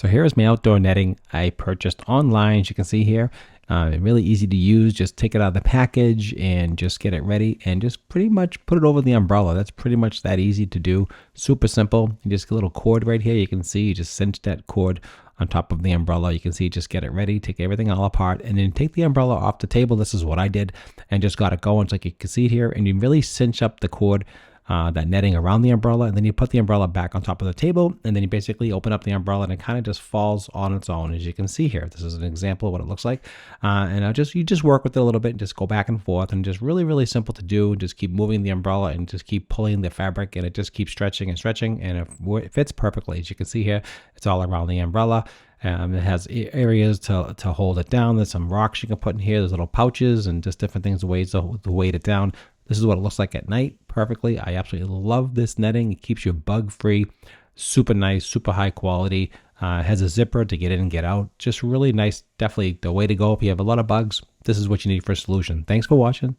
So here is my outdoor netting I purchased online. As you can see here, really easy to use. Just take it out of the package and just get it ready and just pretty much put it over the umbrella. That's pretty much that easy to do. Super simple. You just get a little cord right here. You can see you just cinch that cord on top of the umbrella. You can see just get it ready, take everything all apart, and then take the umbrella off the table. This is what I did, and just got it going. So like you can see here, and you really cinch up the cord, that netting around the umbrella, and then you put the umbrella back on top of the table, and then you basically open up the umbrella and it kind of just falls on its own. As you can see here, this is an example of what it looks like. And you just work with it a little bit and just go back and forth, and just really simple to do. Just keep moving the umbrella and just keep pulling the fabric, and it just keeps stretching and stretching, and it fits perfectly. As you can see here, it's all around the umbrella. It has areas to hold it down. There's some rocks you can put in here. There's little pouches and just different things, ways to weight it down. This is what it looks like at night perfectly. I absolutely love this netting. It keeps you bug free. Super nice, super high quality. It has a zipper to get in and get out. Just really nice. Definitely the way to go if you have a lot of bugs. This is what you need for a solution. Thanks for watching.